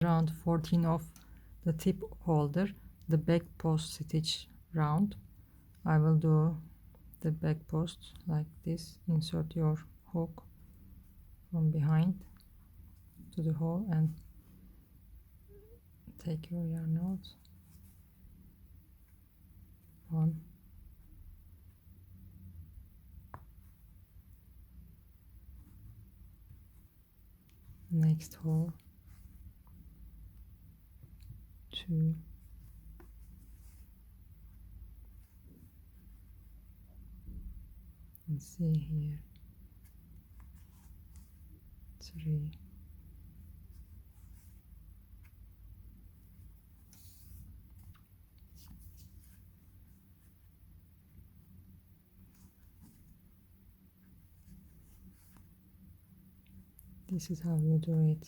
round 14 of the tip holder, the back post stitch round. I will do the back post like this. Insert your hook from behind to the hole and take your yarn out. 1, next hole, 2, and see here, 3, this is how you do it.